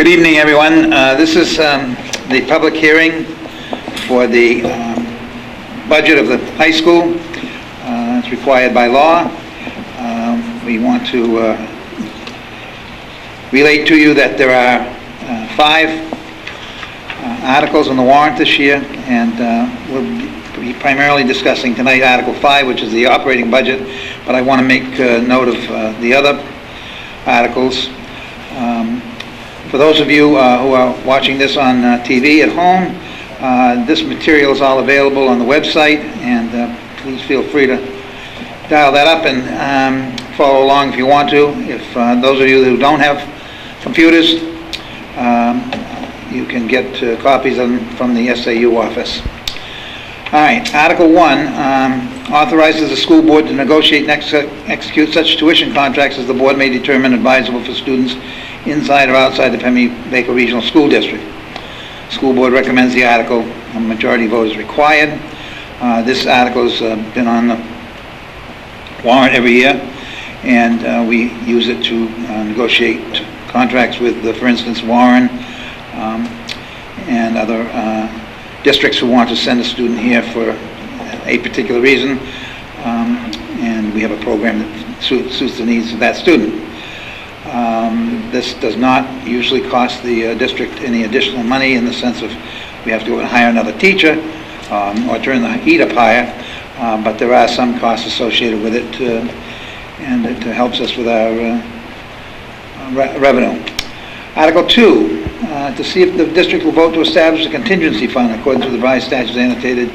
Good evening, everyone. This is the public hearing for the budget of the high school. It's required by law. We want to relate to you that there are 5 articles on the warrant this year, and we'll be primarily discussing tonight Article 5, which is the operating budget, but I want to make note of the other articles. For those of you who are watching this on TV at home, this material is all available on the website, and please feel free to dial that up and follow along if you want to. If those of you who don't have computers, you can get copies of them from the SAU office. All right, Article 1 authorizes the school board to negotiate and execute such tuition contracts as the board may determine advisable for students inside or outside the Pemmy-Baker Regional School District. School board recommends the article. A majority vote is required. This article has been on the warrant every year, and we use it to negotiate contracts with, for instance, Warren and other districts who want to send a student here for a particular reason, and we have a program that suits the needs of that student. This does not usually cost the district any additional money in the sense of we have to go and hire another teacher or turn the heat up higher, but there are some costs associated with it, and it helps us with our revenue. Article 2, to see if the district will vote to establish a contingency fund in accordance with the revised statutes annotated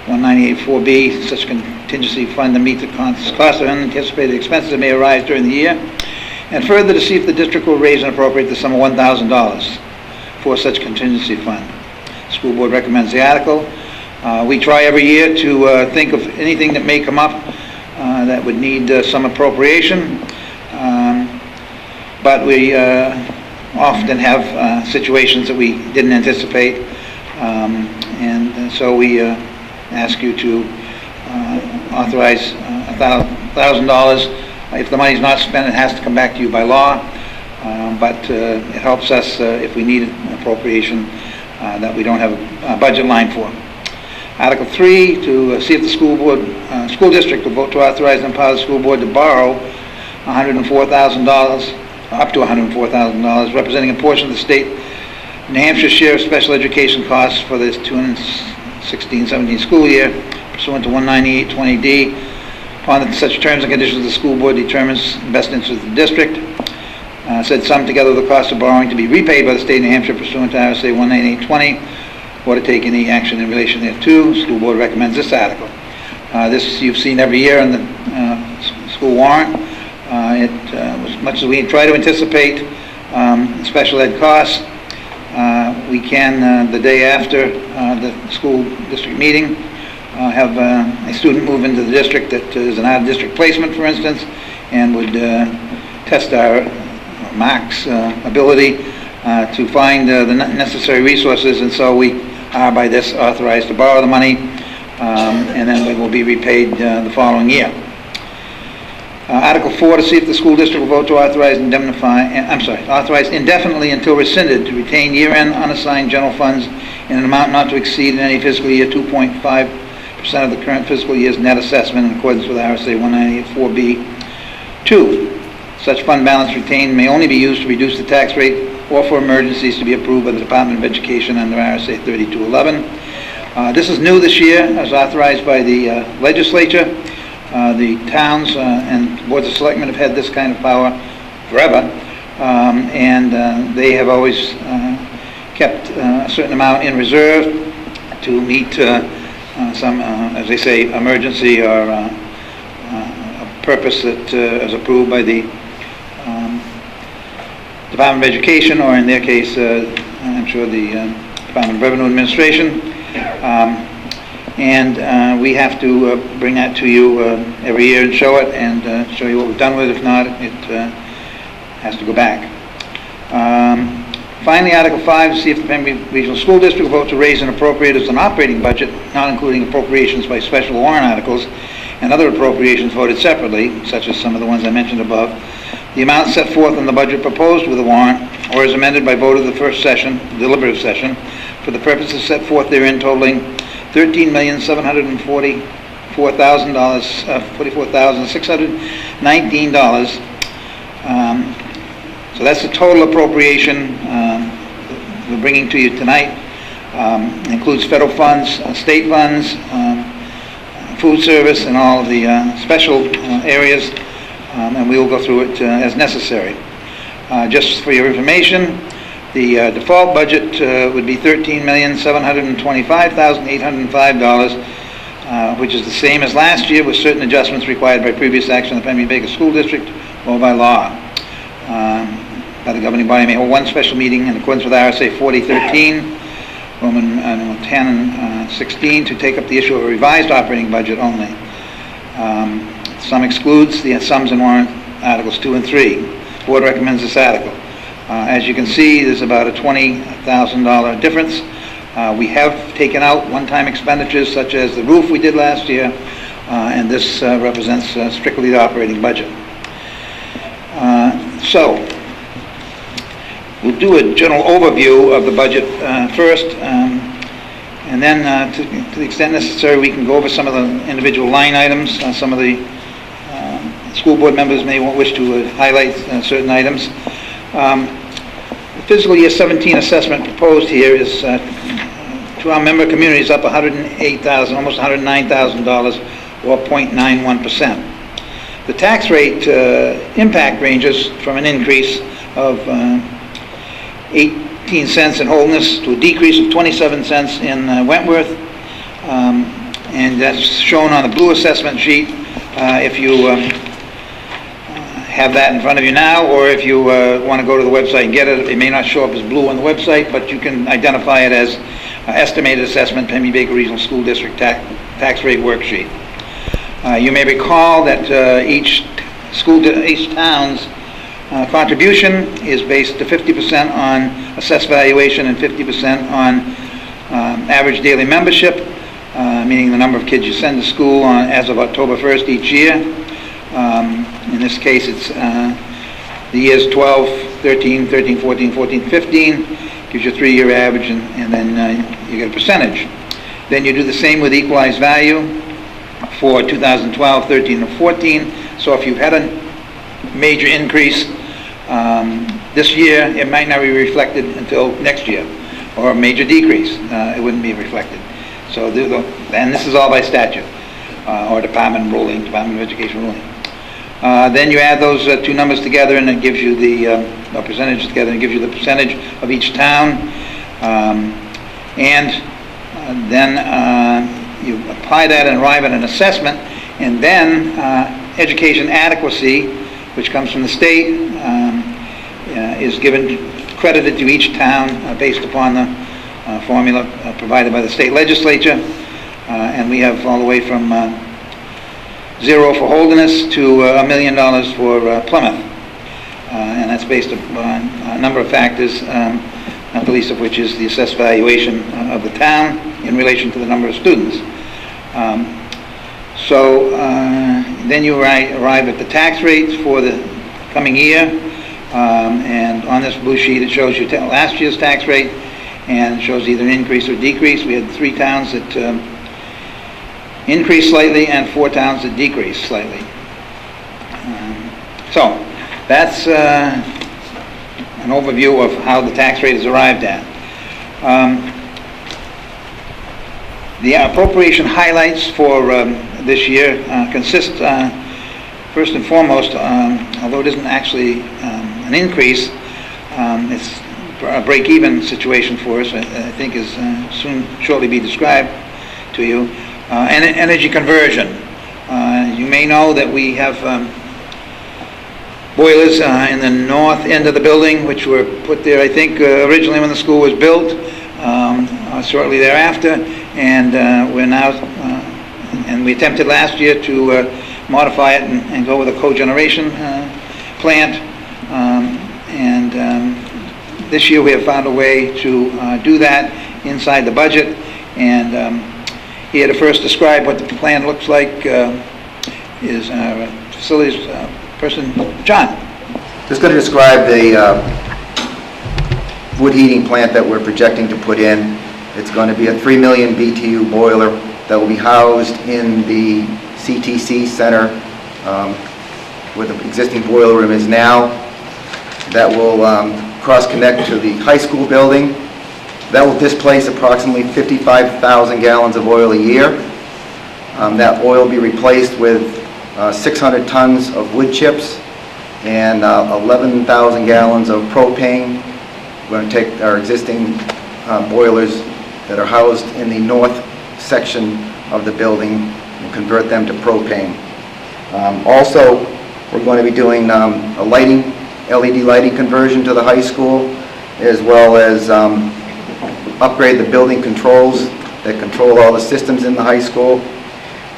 198.4B. Such contingency fund to meet the cost of unanticipated expenses that may arise during the year, and further to see if the district will raise and appropriate the sum of $1,000 for such contingency fund. School board recommends the article. We try every year to think of anything that may come up that would need some appropriation, but we often have situations that we didn't anticipate, and so we ask you to authorize $1,000. If the money's not spent, it has to come back to you by law, but it helps us if we need an appropriation that we don't have a budget line for. Article 3, to see if the school district will vote to authorize and empower the school board to borrow $104,000, up to $104,000, representing a portion of the state New Hampshire share of special education costs for this 2016-17 school year, pursuant to 198.20D. Upon such terms and conditions, the school board determines the best interest of the district. Said sum together with the cost of borrowing to be repaid by the state of New Hampshire pursuant to RSA 198.20, or to take any action in relation thereto. School board recommends this article. This you've seen every year in the school warrant. As much as we try to anticipate special ed costs, we can, the day after the school district meeting, have a student move into the district that is an out-of-district placement, for instance, and would test our max ability to find the necessary resources, and so we are by this authorized to borrow the money, and then we will be repaid the following year. Article 4, to see if the school district will vote to authorize indefinitely until rescinded to retain year-end unassigned general funds in an amount not to exceed in any fiscal year 2.5% of the current fiscal year's net assessment in accordance with RSA 198.4B. 2, such fund balance retained may only be used to reduce the tax rate or for emergencies to be approved by the Department of Education under RSA 3211. This is new this year, as authorized by the legislature. The towns and boards of selectmen have had this kind of power forever, and they have always kept a certain amount in reserve to meet some, as they say, emergency or a purpose that is approved by the Department of Education, or in their case, I'm sure the Department of Revenue Administration. And we have to bring that to you every year and show it, and show you what we've done with it. If not, it has to go back. Finally, Article 5, to see if the Pemmy Regional School District will vote to raise and appropriate as an operating budget, not including appropriations by special warrant articles, and other appropriations voted separately, such as some of the ones I mentioned above, the amount set forth in the budget proposed with the warrant or as amended by vote of the first session, deliberative session, for the purposes set forth therein totaling $44,619. So that's the total appropriation we're bringing to you tonight. Includes federal funds, state funds, food service, and all of the special areas, and we will go through it as necessary. Just for your information, the default budget would be $13,725,805, which is the same as last year, with certain adjustments required by previous action of the Pembina Baker School District or by law. By the governing body may hold one special meeting in accordance with RSA 4013, Roman number 10 and 16, to take up the issue of a revised operating budget only. Some excludes the sums in warrant articles 2 and 3. The board recommends this article. As you can see, there's about a $20,000 difference. We have taken out one-time expenditures such as the roof we did last year, and this represents strictly the operating budget. So, we'll do a general overview of the budget first, and then to the extent necessary we can go over some of the individual line items. Some of the school board members may wish to highlight certain items. The fiscal year 17 assessment proposed here is to our member communities up $108,000, almost $109,000, or 0.91%. The tax rate impact ranges from an increase of 18 cents in Holderness to a decrease of 27 cents in Wentworth, and that's shown on the blue assessment sheet. If you have that in front of you now, or if you want to go to the website and get it, it may not show up as blue on the website, but you can identify it as estimated assessment, Pembina Baker Regional School District tax rate worksheet. You may recall that each town's contribution is based to 50% on assessed valuation and 50% on average daily membership, meaning the number of kids you send to school as of October 1st each year. In this case, it's the years 12, 13, 13, 14, 14, 15, gives you a 3-year average, and then you get a percentage. Then you do the same with equalized value for 2012, 13, and 14. So if you've had a major increase this year, it might not be reflected until next year, or a major decrease, it wouldn't be reflected. So, and this is all by statute, or Department of Education ruling. Then you add those two numbers together, and it gives you the percentages together, and it gives you the percentage of each town, and then you apply that and arrive at an assessment, and then education adequacy, which comes from the state, is credited to each town based upon the formula provided by the state legislature, and we have all the way from $0 for Holderness to $1 million for Plymouth, and that's based upon a number of factors, not the least of which is the assessed valuation of the town in relation to the number of students. So then you arrive at the tax rates for the coming year, and on this blue sheet it shows you last year's tax rate, and it shows either an increase or decrease. We had 3 towns that increased slightly and 4 towns that decreased slightly. So that's an overview of how the tax rate is arrived at. The appropriation highlights for this year consist, first and foremost, although it isn't actually an increase, it's a break-even situation for us, I think is shortly be described to you. And energy conversion. You may know that we have boilers in the north end of the building, which were put there, I think, originally when the school was built, shortly thereafter, and we're now, and we attempted last year to modify it and go with a cogeneration plant, and this year we have found a way to do that inside the budget, and here to first describe what the plan looks like is our facilities person, John. Just going to describe the wood heating plant that we're projecting to put in. It's going to be a 3 million BTU boiler that will be housed in the CTC Center where the existing boiler room is now. That will cross-connect to the high school building. That will displace approximately 55,000 gallons of oil a year. That oil will be replaced with 600 tons of wood chips and 11,000 gallons of propane. We're going to take our existing boilers that are housed in the north section of the building and convert them to propane. Also, we're going to be doing a lighting, LED lighting conversion to the high school, as well as upgrade the building controls that control all the systems in the high school.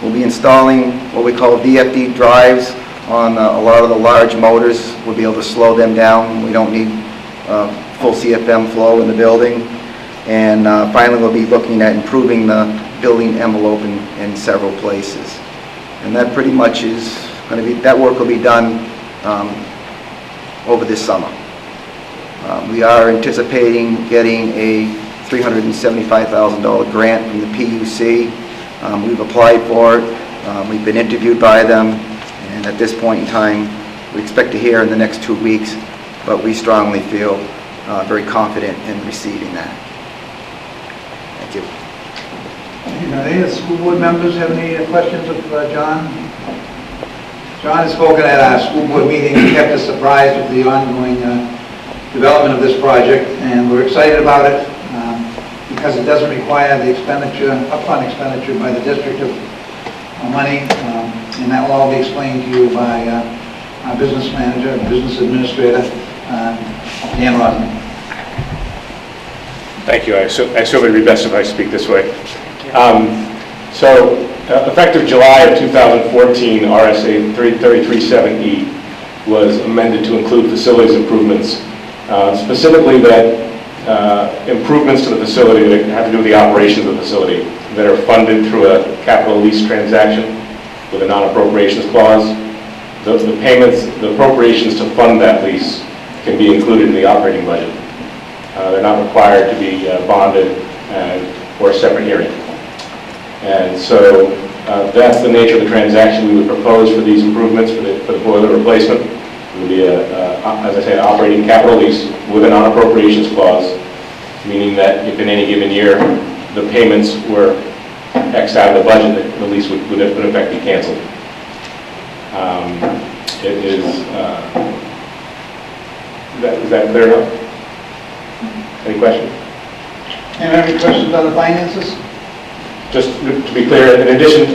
We'll be installing what we call VFD drives on a lot of the large motors. We'll be able to slow them down. We don't need full CFM flow in the building. And finally, we'll be looking at improving the building envelope in several places. And that pretty much is going to be, that work will be done over this summer. We are anticipating getting a $375,000 grant from the PUC. We've applied for it. We've been interviewed by them, and at this point in time, we expect to hear in the next 2 weeks, but we strongly feel very confident in receiving that. Thank you. Any of the school board members have any questions of John? John has spoken at our school board meeting and kept us surprised with the ongoing development of this project, and we're excited about it because it doesn't require the expenditure, upfront expenditure by the district of money, and that will all be explained to you by our business manager, business administrator, Dan Rosman. Thank you. I assume it would be best if I speak this way. Effective July of 2014, RSA 337E was amended to include facilities improvements, specifically that improvements to the facility that have to do with the operations of the facility that are funded through a capital lease transaction with a non-appropriations clause. The payments, the appropriations to fund that lease can be included in the operating budget. They're not required to be bonded or a separate hearing. And so that's the nature of the transaction we would propose for these improvements for the boiler replacement. It would be, as I say, an operating capital lease with a non-appropriations clause, meaning that if in any given year the payments were X'd out of the budget, the lease would in effect be canceled. Is that clear enough? Any questions? Any questions on the finances? Just to be clear, in addition,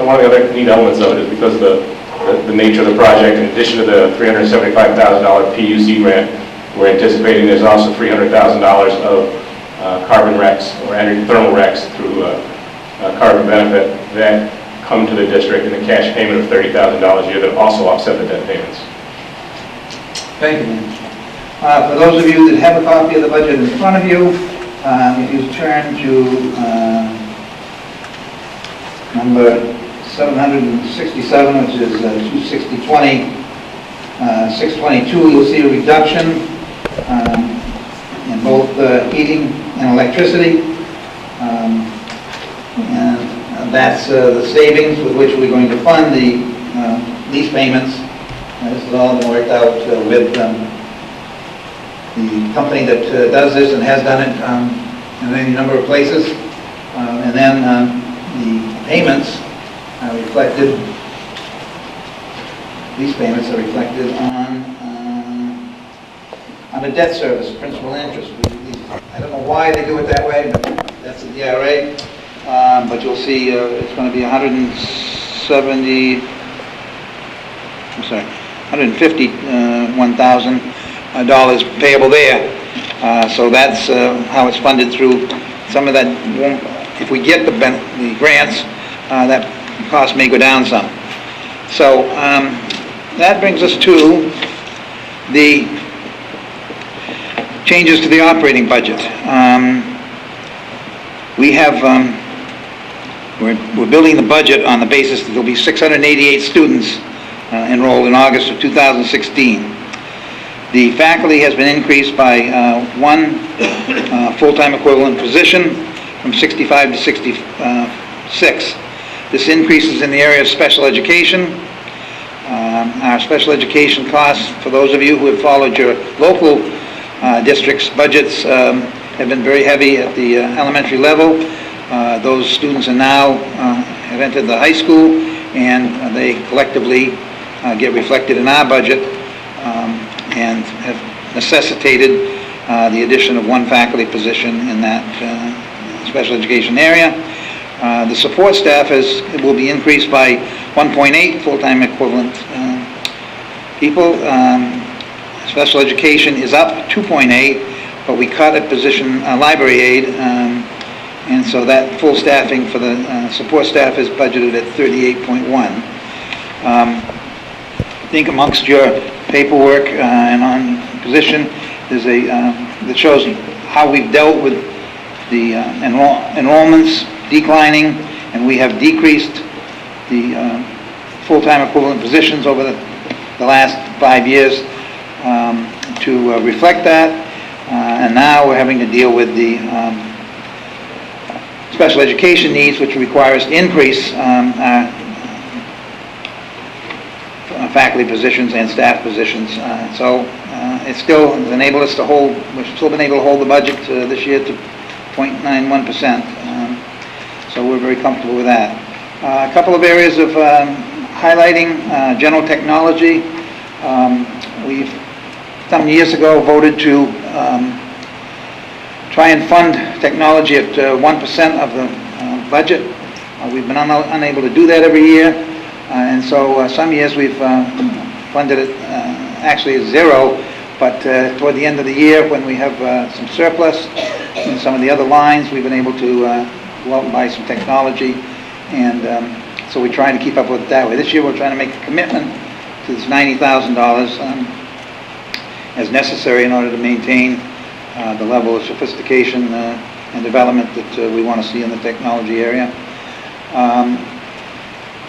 one of the other neat elements of it is because of the nature of the project, in addition to the $375,000 PUC grant, we're anticipating there's also $300,000 of carbon RECs or energy thermal RECs through carbon benefit that come to the district in a cash payment of $30,000 a year that also offset the debt payments. Thank you. For those of you that have a copy of the budget in front of you, if you turn to number 767, which is 26020, 622, you'll see a reduction in both heating and electricity. And that's the savings with which we're going to fund the lease payments. This is all been worked out with the company that does this and has done it in any number of places. And then the payments are reflected, these payments are reflected on the debt service, principal and interest. I don't know why they do it that way, but that's the DRA. But you'll see it's going to be $151,000 payable there. So that's how it's funded through. Some of that won't, if we get the grants, that cost may go down some. So that brings us to the changes to the operating budget. We have, we're building the budget on the basis that there'll be 688 students enrolled in August of 2016. The faculty has been increased by one full-time equivalent position from 65 to 66. This increase is in the area of special education. Our special education costs, for those of you who have followed your local districts' budgets, have been very heavy at the elementary level. Those students are now have entered the high school, and they collectively get reflected in our budget, and have necessitated the addition of one faculty position in that special education area. The support staff will be increased by 1.8 full-time equivalent people. Special education is up 2.8, but we cut a position, library aide, and so that full staffing for the support staff is budgeted at 38.1. I think amongst your paperwork and on position, there's a that shows how we've dealt with the enrollments declining, and we have decreased the full-time equivalent positions over the last 5 years to reflect that, and now we're having to deal with the special education needs, which require us to increase faculty positions and staff positions. So it still has enabled us to hold, we've still been able to hold the budget this year to 0.91%. So we're very comfortable with that. A couple of areas of highlighting, general technology. We've, some years ago, voted to try and fund technology at 1% of the budget. We've been unable to do that every year. And so some years we've funded it actually at zero, but toward the end of the year, when we have some surplus in some of the other lines, we've been able to go out and buy some technology, and so we're trying to keep up with it that way. This year we're trying to make a commitment to this $90,000 as necessary in order to maintain the level of sophistication and development that we want to see in the technology area.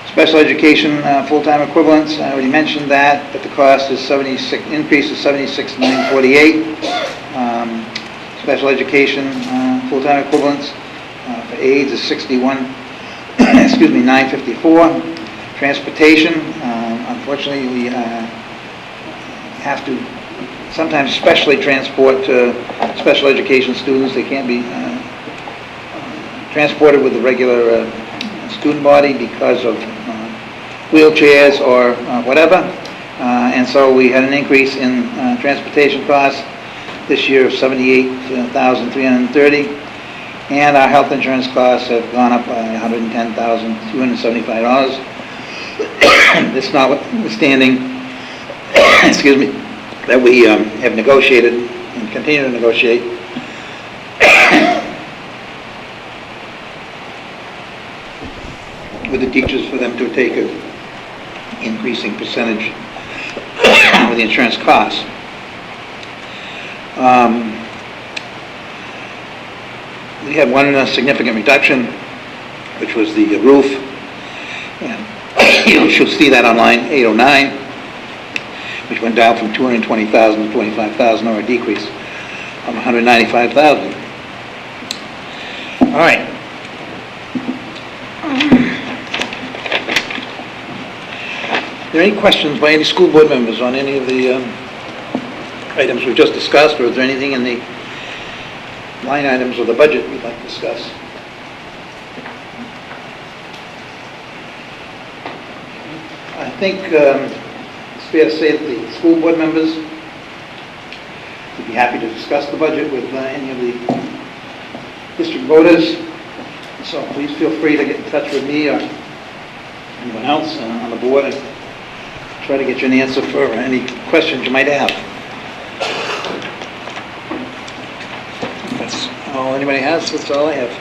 Special education full-time equivalents, I already mentioned that, but the cost is increase is $76,948. Special education full-time equivalents for aides is $954. Transportation, unfortunately, we have to sometimes specially transport special education students. They can't be transported with the regular student body because of wheelchairs or whatever, and so we had an increase in transportation costs this year of $78,330, and our health insurance costs have gone up by $110,275. This notwithstanding, excuse me, that we have negotiated and continue to negotiate with the teachers for them to take an increasing percentage of the insurance costs. We had one significant reduction, which was the roof, and you'll see that on line 809, which went down from $220,000 to $25,000, or a decrease of $195,000. All right. Are there any questions by any school board members on any of the items we've just discussed, or is there anything in the line items of the budget we'd like to discuss? I think it's fair to say that the school board members would be happy to discuss the budget with any of the district voters. So please feel free to get in touch with me or anyone else on the board and try to get you an answer for any questions you might have. That's all anybody has. That's all I have.